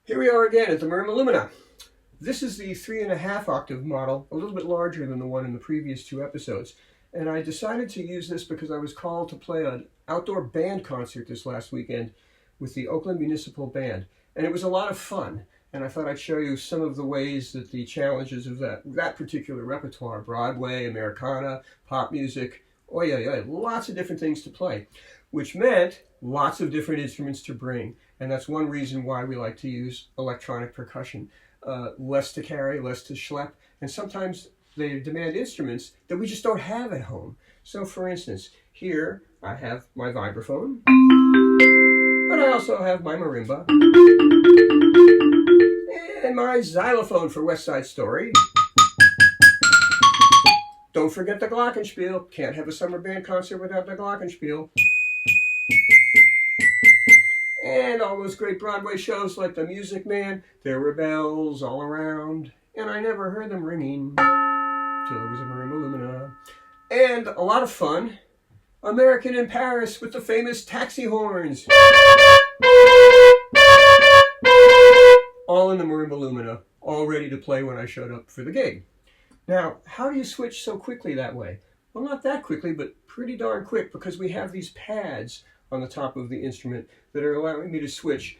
Here we are again at the Marimba Lumina. This is the 3.5 octave model, a little bit larger than the one in the previous two episodes. And I decided to use this because I was called to play an outdoor band concert this last weekend with the Oakland Municipal Band. And it was a lot of fun. And I thought I'd show you some of the ways that the challenges of that particular repertoire, Broadway, Americana, pop music, lots of different things to play, which meant lots of different instruments to bring. And that's one reason why we like to use electronic percussion. Less to carry, less to schlep, and sometimes they demand instruments that we just don't have at home. So for instance, here I have my vibraphone, but I also have my marimba, and my xylophone for West Side Story. Don't forget the glockenspiel. Can't have a summer band concert without the glockenspiel. And all those great Broadway shows like The Music Man, there were bells all around, and I never heard them ringing till it was a Marimba Lumina. And a lot of fun, American in Paris with the famous taxi horns. All in the Marimba Lumina, all ready to play when I showed up for the gig. Now, how do you switch so quickly that way? Well, not that quickly, but pretty darn quick, because we have these pads on the top of the instrument that are allowing me to switch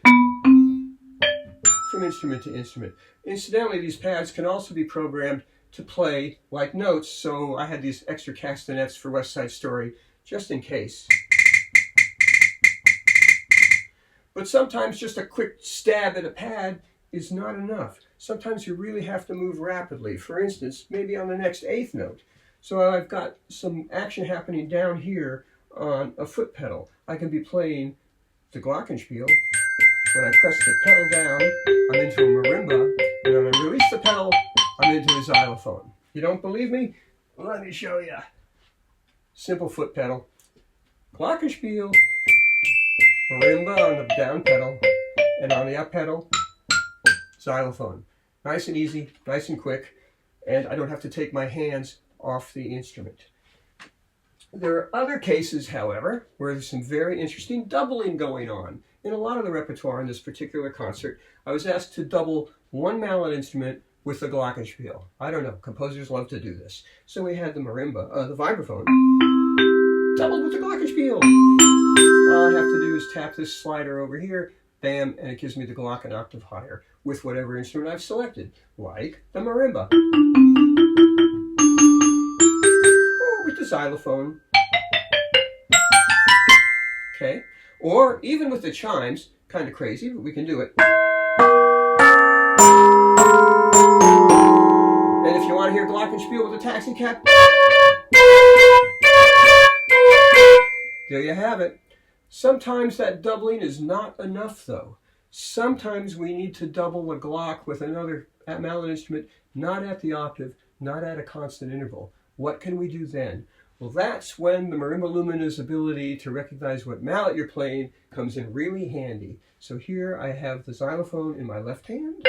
from instrument to instrument. Incidentally, these pads can also be programmed to play like notes, so I had these extra castanets for West Side Story just in case. But sometimes just a quick stab at a pad is not enough. Sometimes you really have to move rapidly. For instance, maybe on the next eighth note. So I've got some action happening down here on a foot pedal. I can be playing the glockenspiel. When I press the pedal down, I'm into a marimba, and when I release the pedal, I'm into a xylophone. You don't believe me? Well, let me show you. Simple foot pedal, glockenspiel, marimba on the down pedal, and on the up pedal, xylophone. Nice and easy, nice and quick, and I don't have to take my hands off the instrument. There are other cases, however, where there's some very interesting doubling going on. In a lot of the repertoire in this particular concert, I was asked to double one mallet instrument with the glockenspiel. I don't know, composers love to do this. So we had the marimba, the vibraphone, doubled with the glockenspiel. All I have to do is tap this slider over here, bam, and it gives me the glock an octave higher with whatever instrument I've selected, like the marimba. Or with the xylophone. Okay, or even with the chimes, kind of crazy, but we can do it. And if you want to hear glockenspiel with a taxi cab, there you have it. Sometimes that doubling is not enough, though. Sometimes we need to double a glock with another mallet instrument, not at the octave, not at a constant interval. What can we do then? Well, that's when the Marimba Lumina's ability to recognize what mallet you're playing comes in really handy. So here I have the xylophone in my left hand.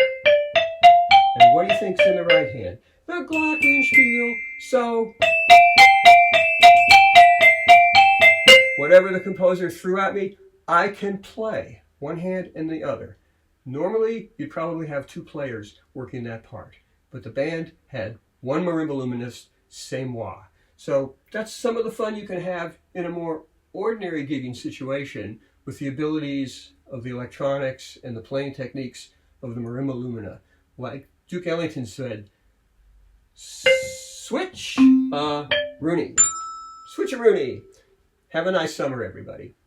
And what do you think's in the right hand? The glockenspiel. So, whatever the composer threw at me, I can play one hand and the other. Normally, you'd probably have two players working that part. But the band had one Marimba Luminist, same moi. So that's some of the fun you can have in a more ordinary gigging situation with the abilities of the electronics and the playing techniques of the Marimba Lumina. Like Duke Ellington said, switch-a-rooney. Switch-a-rooney. Have a nice summer, everybody.